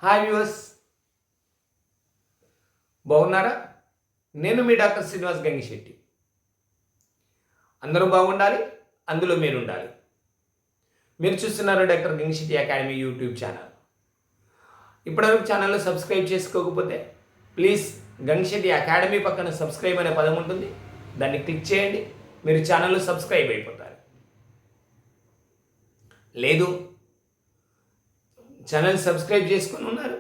Hi viewers, బాగున్నారా? నేను మీ doctor Srinivas Gangisetty. అందరూ బాగుండాలి, అందులో మీరు ఉండాలి. మీరు చూస్తున్నారు doctor Gangisetty academy YouTube channel. ఇప్పటివరకు ఛానల్లో సబ్స్క్రైబ్ చేసుకోకపోతే ప్లీజ్ గంగిశెట్టి అకాడమీ పక్కన సబ్స్క్రైబ్ అనే పదం ఉంటుంది, దాన్ని క్లిక్ చేయండి. మీరు ఛానల్లో సబ్స్క్రైబ్ అయిపోతారు. లేదు, ఛానల్ సబ్స్క్రైబ్ చేసుకుని ఉన్నారు,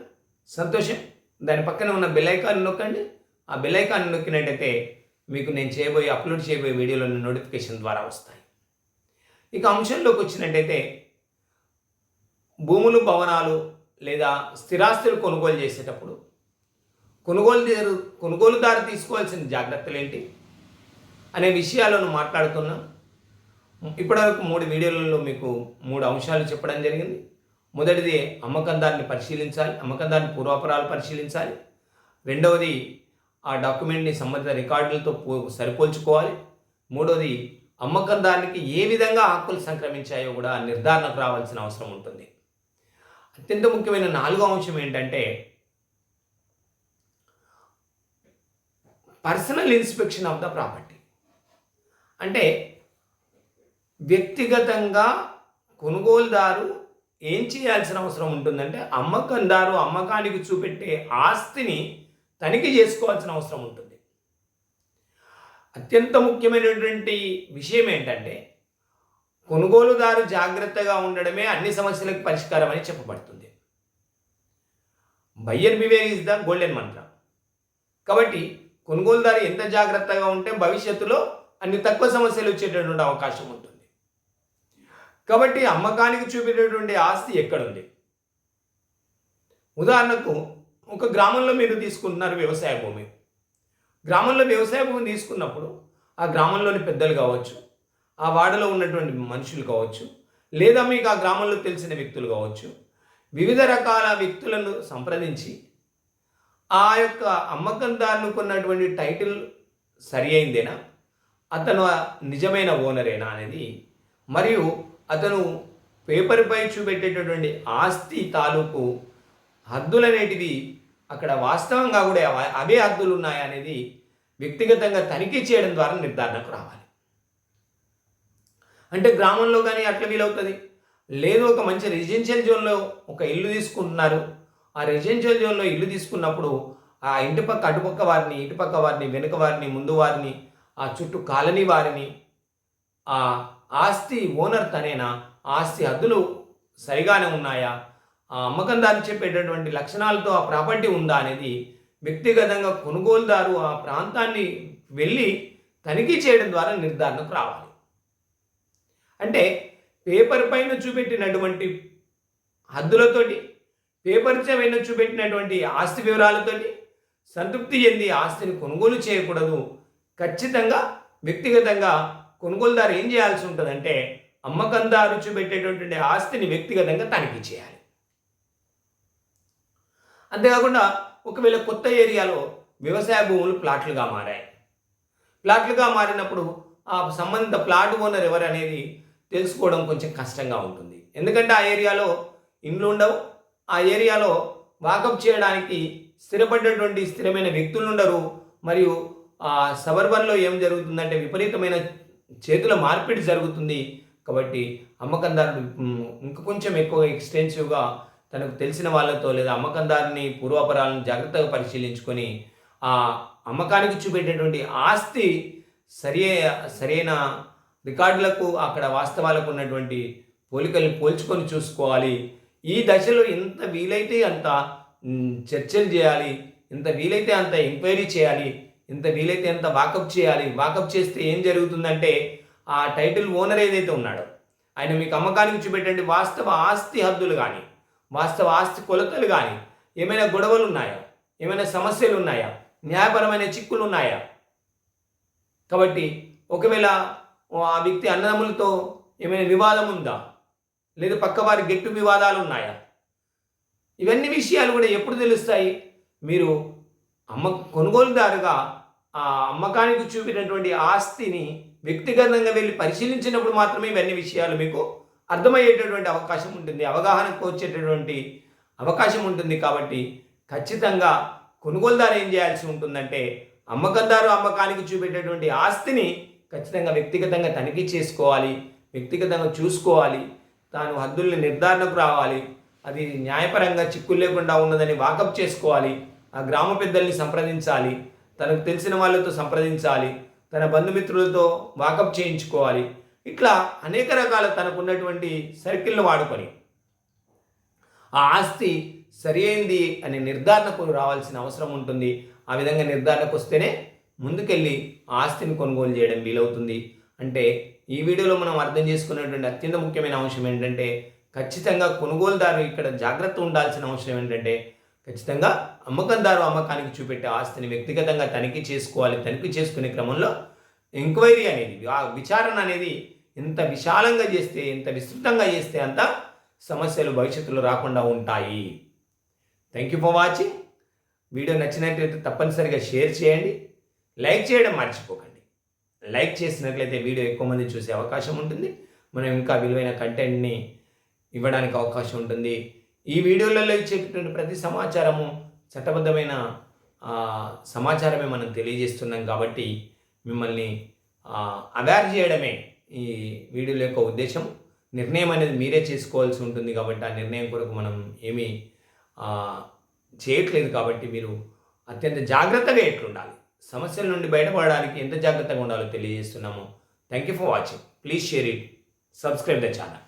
సంతోషం. దాని పక్కన ఉన్న బెల్ ఐకాన్ నొక్కండి. ఆ బెల్ ఐకాన్ నొక్కినట్టయితే మీకు నేను అప్లోడ్ చేయబోయే వీడియోలను నోటిఫికేషన్ ద్వారా వస్తాయి. ఇక అంశంలోకి వచ్చినట్టయితే, భూములు, భవనాలు లేదా స్థిరాస్తులు కొనుగోలు చేసేటప్పుడు కొనుగోలుదారు తీసుకోవాల్సిన జాగ్రత్తలు ఏంటి అనే విషయాలను మాట్లాడుతున్నాం. ఇప్పటివరకు 3 వీడియోలలో మీకు 3 అంశాలు చెప్పడం జరిగింది. మొదటిది అమ్మకందారుని పరిశీలించాలి, అమ్మకందారుని పూర్వాపరాలు పరిశీలించాలి. రెండవది ఆ డాక్యుమెంట్ని సంబంధిత రికార్డులతో సరిపోల్చుకోవాలి. మూడవది అమ్మకందారునికి ఏ విధంగా హక్కులు సంక్రమించాయో కూడా నిర్ధారణకు రావాల్సిన అవసరం ఉంటుంది. అత్యంత ముఖ్యమైన 4వ అంశం ఏంటంటే personal inspection of the property. అంటే వ్యక్తిగతంగా కొనుగోలుదారు ఏం చేయాల్సిన అవసరం ఉంటుందంటే, అమ్మకందారు అమ్మకానికి చూపెట్టే ఆస్తిని తనిఖీ చేసుకోవాల్సిన అవసరం ఉంటుంది. అత్యంత ముఖ్యమైనటువంటి విషయం ఏంటంటే, కొనుగోలుదారు జాగ్రత్తగా ఉండడమే అన్ని సమస్యలకు పరిష్కారం అని చెప్పబడుతుంది. Buyer beware is the golden మంత్ర. కాబట్టి కొనుగోలుదారు ఎంత జాగ్రత్తగా ఉంటే భవిష్యత్తులో అన్ని తక్కువ సమస్యలు వచ్చేటటువంటి అవకాశం ఉంటుంది. కాబట్టి అమ్మకానికి చూపేటటువంటి ఆస్తి ఎక్కడుంది? ఉదాహరణకు, ఒక గ్రామంలో మీరు తీసుకుంటున్నారు వ్యవసాయ భూమి. గ్రామంలో వ్యవసాయ భూమి తీసుకున్నప్పుడు ఆ గ్రామంలోని పెద్దలు కావచ్చు, ఆ వాడలో ఉన్నటువంటి మనుషులు కావచ్చు, లేదా మీకు ఆ గ్రామంలో తెలిసిన వ్యక్తులు కావచ్చు, వివిధ రకాల వ్యక్తులను సంప్రదించి ఆ యొక్క అమ్మకందారునికి ఉన్నటువంటి టైటిల్ సరి అయిందేనా, అతను నిజమైన ఓనరేనా అనేది, మరియు అతను పేపర్పై చూపెట్టేటటువంటి ఆస్తి తాలూకు హద్దులనేటివి అక్కడ వాస్తవంగా కూడా అవే హద్దులు ఉన్నాయా అనేది వ్యక్తిగతంగా తనిఖీ చేయడం ద్వారా నిర్ధారణకు రావాలి. అంటే గ్రామంలో కానీ అట్లా వీలవుతుంది. లేదు, ఒక మంచి రెసిడెన్షియల్ జోన్లో ఒక ఇల్లు తీసుకుంటున్నారు. ఆ రెసిడెన్షియల్ జోన్లో ఇల్లు తీసుకున్నప్పుడు ఆ ఇంటి పక్క అటుపక్క వారిని, ఇటుపక్క వారిని, వెనుక వారిని, ముందు వారిని, ఆ చుట్టూ కాలనీ వారిని, ఆ ఆస్తి ఓనర్ తనేనా, ఆస్తి హద్దులు సరిగానే ఉన్నాయా, ఆ అమ్మకందారు చెప్పేటటువంటి లక్షణాలతో ఆ ప్రాపర్టీ ఉందా అనేది వ్యక్తిగతంగా కొనుగోలుదారు ఆ ప్రాంతాన్ని వెళ్ళి తనిఖీ చేయడం ద్వారా నిర్ధారణకు రావాలి. అంటే పేపర్ పైన చూపెట్టినటువంటి హద్దులతోటి, పేపర్ పైన చూపెట్టినటువంటి ఆస్తి వివరాలతోటి సంతృప్తి చెంది ఆస్తిని కొనుగోలు చేయకూడదు. ఖచ్చితంగా వ్యక్తిగతంగా కొనుగోలుదారు ఏం చేయాల్సి ఉంటుందంటే, అమ్మకందారు చూపెట్టేటటువంటి ఆస్తిని వ్యక్తిగతంగా తనిఖీ చేయాలి. అంతేకాకుండా ఒకవేళ కొత్త ఏరియాలో వ్యవసాయ భూములు ప్లాట్లుగా మారాయి. ప్లాట్లుగా మారినప్పుడు ఆ సంబంధిత ప్లాట్ ఓనర్ ఎవరు అనేది తెలుసుకోవడం కొంచెం కష్టంగా ఉంటుంది. ఎందుకంటే ఆ ఏరియాలో ఇండ్లు ఉండవు, ఆ ఏరియాలో వాకప్ చేయడానికి స్థిరమైన వ్యక్తులు ఉండరు. మరియు ఆ సబర్బన్లో ఏం జరుగుతుందంటే విపరీతమైన చేతుల మార్పిడి జరుగుతుంది. కాబట్టి అమ్మకందారుడు ఇంకా కొంచెం ఎక్కువ ఎక్స్టెన్సివ్గా తనకు తెలిసిన వాళ్ళతో లేదా అమ్మకందారుని పూర్వాపరాలను జాగ్రత్తగా పరిశీలించుకొని ఆ అమ్మకానికి చూపెట్టేటువంటి ఆస్తి సరైన రికార్డులకు, అక్కడ వాస్తవాలకు ఉన్నటువంటి పోలికల్ని పోల్చుకొని చూసుకోవాలి. ఈ దశలో ఎంత వీలైతే అంత చర్చలు చేయాలి, ఎంత వీలైతే అంత ఎంక్వైరీ చేయాలి, ఎంత వీలైతే అంత వాకప్ చేయాలి. వాకప్ చేస్తే ఏం జరుగుతుందంటే, ఆ టైటిల్ ఓనర్ ఏదైతే ఉన్నాడో ఆయన మీకు అమ్మకానికి చూపెట్టండి వాస్తవ ఆస్తి హద్దులు కానీ, వాస్తవ ఆస్తి కొలతలు కానీ, ఏమైనా గొడవలు ఉన్నాయా, ఏమైనా సమస్యలు ఉన్నాయా, న్యాయపరమైన చిక్కులు ఉన్నాయా. కాబట్టి ఒకవేళ ఆ వ్యక్తి అన్నదమ్ములతో ఏమైనా వివాదం ఉందా, లేదా పక్కవారి గెట్టు వివాదాలు ఉన్నాయా, ఇవన్నీ విషయాలు కూడా ఎప్పుడు తెలుస్తాయి? మీరు కొనుగోలుదారుగా ఆ అమ్మకానికి చూపినటువంటి ఆస్తిని వ్యక్తిగతంగా వెళ్ళి పరిశీలించినప్పుడు మాత్రమే ఇవన్నీ విషయాలు మీకు అర్థమయ్యేటటువంటి అవకాశం ఉంటుంది. అవగాహనకు వచ్చేటటువంటి అవకాశం ఉంటుంది. కాబట్టి ఖచ్చితంగా కొనుగోలుదారు ఏం చేయాల్సి ఉంటుందంటే అమ్మకందారు అమ్మకానికి చూపెట్టేటువంటి ఆస్తిని ఖచ్చితంగా వ్యక్తిగతంగా తనిఖీ చేసుకోవాలి, వ్యక్తిగతంగా చూసుకోవాలి, తాను హద్దుల్ని నిర్ధారణకు రావాలి, అది న్యాయపరంగా చిక్కులు లేకుండా ఉన్నదని వాకప్ చేసుకోవాలి, ఆ గ్రామ పెద్దల్ని సంప్రదించాలి, తనకు తెలిసిన వాళ్ళతో సంప్రదించాలి, తన బంధుమిత్రులతో వాకప్ చేయించుకోవాలి. ఇట్లా అనేక రకాల తనకున్నటువంటి సర్కిల్ను వాడుకొని ఆ ఆస్తి సరి అయింది అనే నిర్ధారణకు రావాల్సిన అవసరం ఉంటుంది. ఆ విధంగా నిర్ధారణకు వస్తేనే ముందుకెళ్ళి ఆస్తిని కొనుగోలు చేయడం వీలవుతుంది. అంటే ఈ వీడియోలో మనం అర్థం చేసుకున్నటువంటి అత్యంత ముఖ్యమైన అంశం ఏంటంటే ఖచ్చితంగా కొనుగోలుదారు ఇక్కడ జాగ్రత్త ఉండాల్సిన అవసరం ఏంటంటే ఖచ్చితంగా అమ్మకందారు అమ్మకానికి చూపెట్టే ఆస్తిని వ్యక్తిగతంగా తనిఖీ చేసుకోవాలి. తనిఖీ చేసుకునే క్రమంలో ఎంక్వైరీ అనేది, ఆ విచారణ అనేది ఎంత విశాలంగా చేస్తే, ఎంత విస్తృతంగా చేస్తే అంత సమస్యలు భవిష్యత్తులో రాకుండా ఉంటాయి. Thank you for watching. Video నచ్చినట్లయితే తప్పనిసరిగా షేర్ చేయండి, లైక్ చేయడం మర్చిపోకండి. లైక్ చేసినట్లయితే వీడియో ఎక్కువ మంది చూసే అవకాశం ఉంటుంది, మనం ఇంకా విలువైన కంటెంట్ని ఇవ్వడానికి అవకాశం ఉంటుంది. ఈ వీడియోలలో ఇచ్చేటటువంటి ప్రతి సమాచారము చట్టబద్ధమైన సమాచారమే మనం తెలియజేస్తున్నాం. కాబట్టి మిమ్మల్ని అవేర్ చేయడమే ఈ వీడియోల యొక్క ఉద్దేశం. నిర్ణయం అనేది మీరే చేసుకోవాల్సి ఉంటుంది. కాబట్టి ఆ నిర్ణయం కొరకు మనం ఏమీ చేయట్లేదు. కాబట్టి మీరు అత్యంత జాగ్రత్తగా ఎట్లుండాలి, సమస్యల నుండి బయటపడడానికి ఎంత జాగ్రత్తగా ఉండాలో తెలియజేస్తున్నాము. Thank you for watching. Please share it, subscribe the channel.